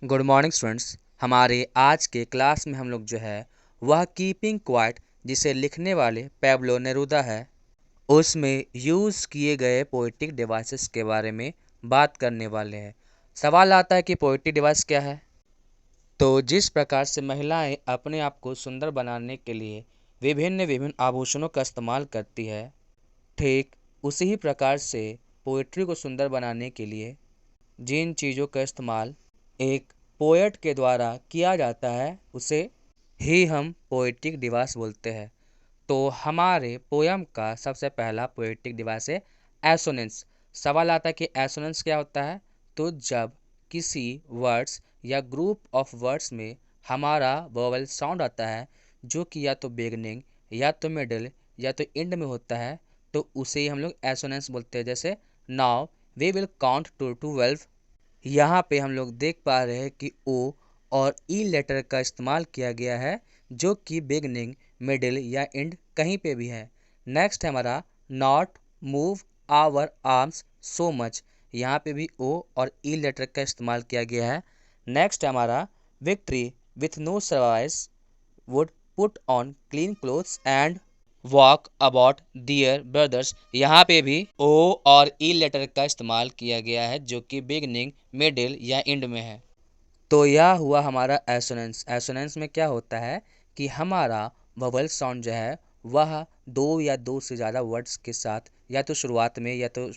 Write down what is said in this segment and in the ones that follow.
Good morning students. हमारे आज के क्लास में हम लोग जो है वह कीपिंग क्वाइट जिसे लिखने वाले पैब्लो नेरूदा है उसमें यूज़ किए गए पोएटिक डिवाइसेस के बारे में बात करने वाले हैं। सवाल आता है कि पोएटिक डिवाइस क्या है। तो जिस प्रकार से महिलाएं अपने आप को सुंदर बनाने के लिए विभिन्न विभिन्न आभूषणों का इस्तेमाल करती है, ठीक उसी ही प्रकार से पोएट्री को सुंदर बनाने के लिए जिन चीज़ों का इस्तेमाल एक पोएट के द्वारा किया जाता है उसे ही हम पोएटिक डिवाइस बोलते हैं। तो हमारे पोयम का सबसे पहला पोएटिक डिवाइस है एसोनेंस। सवाल आता है कि एसोनेंस क्या होता है। तो जब किसी वर्ड्स या ग्रुप ऑफ वर्ड्स में हमारा वोवेल साउंड आता है जो कि या तो बिगनिंग या तो मिडिल या तो एंड में होता है तो उसे ही हम लोग एसोनेंस बोलते हैं। जैसे now we will count to 12। यहाँ पे हम लोग देख पा रहे हैं कि ओ और ई लेटर का इस्तेमाल किया गया है जो कि बिगनिंग मिडिल या एंड कहीं पे भी है। नेक्स्ट है हमारा not move our arms so much. यहाँ पे भी ओ और ई लेटर का इस्तेमाल किया गया है। नेक्स्ट है हमारा victory with no survivors would put on clean clothes and walk about their brothers. यहाँ पे भी ओ और ई लेटर का इस्तेमाल किया गया है जो कि बिगनिंग मिडिल या एंड में है। तो यह हुआ हमारा एसोनेंस। एसोनेंस में क्या होता है कि हमारा वोवेल साउंड जो है वह दो या दो से ज़्यादा वर्ड्स के साथ या तो शुरुआत में या तो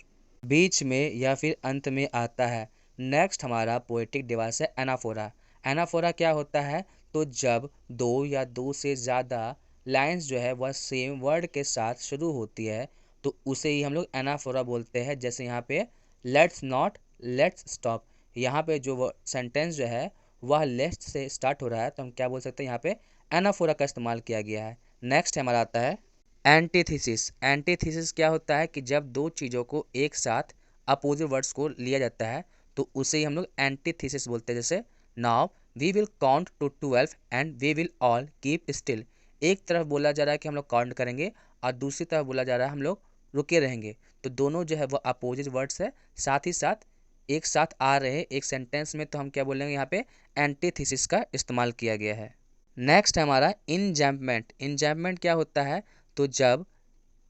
बीच में या फिर अंत में आता है। नेक्स्ट हमारा पोएटिक डिवाइस है एनाफोरा। एनाफोरा क्या होता है। तो जब दो या दो से ज़्यादा लाइंस जो है वह सेम वर्ड के साथ शुरू होती है तो उसे ही हम लोग एनाफोरा बोलते हैं। जैसे यहाँ पे लेट्स नॉट लेट्स स्टॉप। यहाँ पे जो सेंटेंस जो है वह लेट्स से स्टार्ट हो रहा है तो हम क्या बोल सकते हैं, यहाँ पे एनाफोरा का इस्तेमाल किया गया है। नेक्स्ट हमारा आता है एंटीथीसिस। एंटीथीसिस क्या होता है कि जब दो चीज़ों को एक साथ अपोजिट वर्ड्स को लिया जाता है तो उसे ही हम लोग एंटीथीसिस बोलते हैं। जैसे now we will count to 12 and we will all keep still. एक तरफ बोला जा रहा है कि हम लोग काउंट करेंगे और दूसरी तरफ बोला जा रहा है हम लोग रुके रहेंगे। तो दोनों जो है वो अपोजिट वर्ड्स है, साथ ही साथ एक साथ आ रहे हैं एक सेंटेंस में, तो हम क्या बोलेंगे, यहाँ पे एंटीथीसिस का इस्तेमाल किया गया है। नेक्स्ट है हमारा इंजैम्पमेंट। इंजैम्पमेंट क्या होता है। तो जब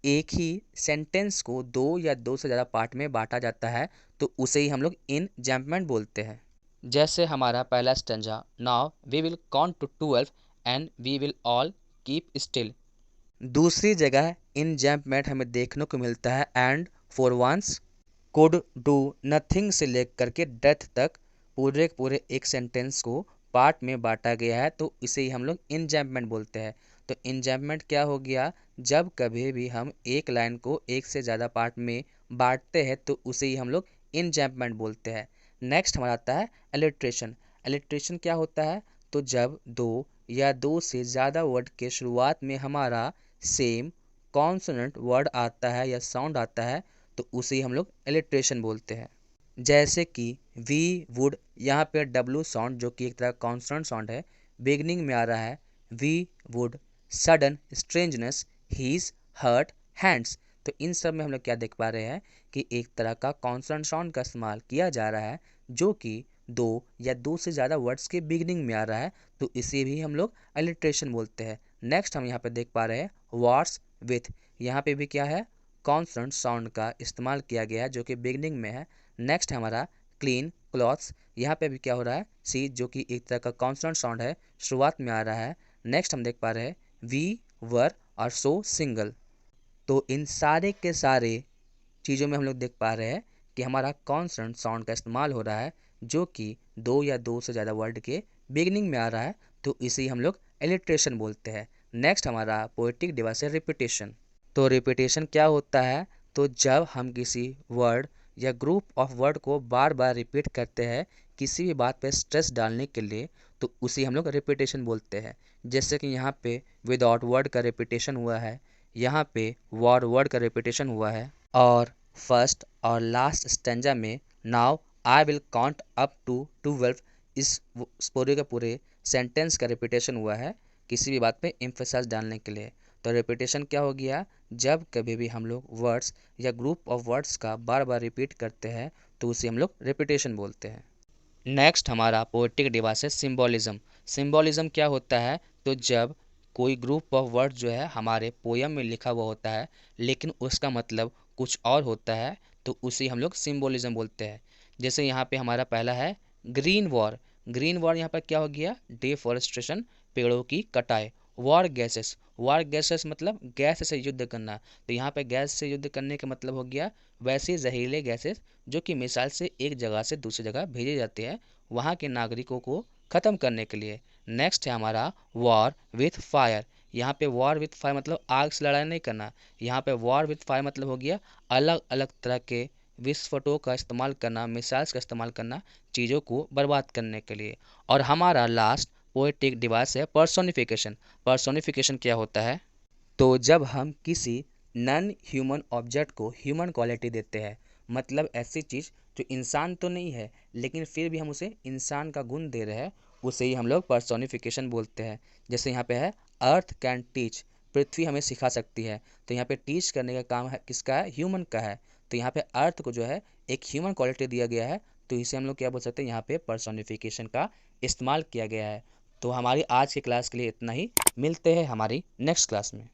एक ही सेंटेंस को दो या दो से ज़्यादा पार्ट में बांटा जाता है तो उसे ही हम लोग इंजैम्पमेंट बोलते हैं। जैसे हमारा पहला stanza now we will count to 12 and we will all keep still. दूसरी जगह इंजैम्पमेंट हमें देखने को मिलता है and for once could do nothing से लेकर के डेथ तक पूरे पूरे एक सेंटेंस को पार्ट में बांटा गया है तो इसे ही हम लोग इंजैम्पमेंट बोलते हैं। तो इंजैम्पमेंट क्या हो गया, जब कभी भी हम एक लाइन को एक से ज़्यादा पार्ट में बांटते हैं तो उसे ही हम लोग इंजैम्पमेंट बोलते हैं। नेक्स्ट हमारा आता है एलिट्रेशन। एलिट्रेशन क्या होता है। तो जब दो या दो से ज़्यादा वर्ड के शुरुआत में हमारा सेम कॉन्सोनेंट वर्ड आता है या साउंड आता है तो उसे हम लोग एलिट्रेशन बोलते हैं। जैसे कि वी वुड, यहाँ पे डब्लू साउंड जो कि एक तरह कॉन्सोनेंट साउंड है बिगनिंग में आ रहा है। We would sudden strangeness his hurt hands. तो इन सब में हम लोग क्या देख पा रहे हैं कि एक तरह का कॉन्सोनेंट साउंड का इस्तेमाल किया जा रहा है जो कि दो या दो से ज़्यादा वर्ड्स के बिगनिंग में आ रहा है तो इसे भी हम लोग एलिट्रेशन बोलते हैं। नेक्स्ट हम यहाँ पे देख पा रहे हैं वर्ड्स विथ। यहाँ पे भी क्या है, कॉन्सोनेंट साउंड का इस्तेमाल किया गया है जो कि बिगनिंग में है। नेक्स्ट है हमारा क्लीन क्लॉथ्स। यहाँ पे भी क्या हो रहा है, सी जो कि एक तरह का कॉन्सोनेंट साउंड है शुरुआत में आ रहा है। नेक्स्ट हम देख पा रहे हैं वी वर और सो सिंगल। तो इन सारे के सारे चीज़ों में हम लोग देख पा रहे हैं कि हमारा कॉन्सोनेंट साउंड का इस्तेमाल हो रहा है जो कि दो या दो से ज़्यादा वर्ड के बिगनिंग में आ रहा है तो इसे हम लोग एलिट्रेशन बोलते हैं। नेक्स्ट हमारा पोएटिक डिवाइस है रिपीटेशन। तो रिपीटेशन क्या होता है। तो जब हम किसी वर्ड या ग्रुप ऑफ वर्ड को बार बार रिपीट करते हैं किसी भी बात पे स्ट्रेस डालने के लिए तो उसे हम लोग रिपीटेशन बोलते हैं। जैसे कि यहाँ पे विदाउट वर्ड का रिपीटेशन हुआ है, यहाँ पे वॉर वर्ड का रिपीटेशन हुआ है और फर्स्ट और लास्ट स्टेंजा में now I will count up to 12 इस पूरे के पूरे सेंटेंस का रिपीटेशन हुआ है किसी भी बात पे एम्फेसाइज डालने के लिए। तो रिपीटेशन क्या हो गया, जब कभी भी हम लोग वर्ड्स या ग्रुप ऑफ वर्ड्स का बार बार रिपीट करते हैं तो उसे हम लोग रिपीटेशन बोलते हैं। नेक्स्ट हमारा पोएटिक डिवाइस है सिंबोलिज्म। सिंबोलिज्म क्या होता है, तो जब कोई ग्रुप ऑफ वर्ड जो है हमारे पोयम में लिखा हुआ होता है लेकिन उसका मतलब कुछ और होता है, तो उसे हम लोग सिंबोलिज्म बोलते हैं। जैसे यहाँ पे हमारा पहला है ग्रीन वॉर। ग्रीन वॉर यहाँ पर क्या हो गया, डिफॉरेस्टेशन, पेड़ों की कटाई। वॉर गैसेस, वॉर गैसेस मतलब गैस से युद्ध करना, तो यहाँ पे गैस से युद्ध करने का मतलब हो गया वैसे जहरीले गैसेस जो कि मिसाइल से एक जगह से दूसरी जगह भेजे जाते हैं वहाँ के नागरिकों को ख़त्म करने के लिए। नेक्स्ट है हमारा वॉर विथ फायर। यहाँ पे वॉर विथ फायर मतलब आग से लड़ाई नहीं करना, यहाँ पे वॉर विथ फायर मतलब हो गया अलग अलग तरह के विस्फोटों का इस्तेमाल करना, मिसाइल्स का इस्तेमाल करना चीज़ों को बर्बाद करने के लिए। और हमारा लास्ट पोएटिक डिवाइस है पर्सोनिफिकेशन। पर्सोनिफिकेशन क्या होता है, तो जब हम किसी नॉन ह्यूमन ऑब्जेक्ट को ह्यूमन क्वालिटी देते हैं, मतलब ऐसी चीज़ जो इंसान तो नहीं है लेकिन फिर भी हम उसे इंसान का गुण दे रहे हैं, उसे ही हम लोग पर्सोनिफिकेशन बोलते हैं। जैसे यहाँ पे है अर्थ कैन टीच, पृथ्वी हमें सिखा सकती है, तो यहाँ पे टीच करने का काम है किसका है, ह्यूमन का है। तो यहाँ पे अर्थ को जो है एक ह्यूमन क्वालिटी दिया गया है, तो इसे हम लोग क्या बोल सकते हैं, यहाँ पे पर्सोनिफिकेशन का इस्तेमाल किया गया है। तो हमारी आज की क्लास के लिए इतना ही, मिलते हैं हमारी नेक्स्ट क्लास में।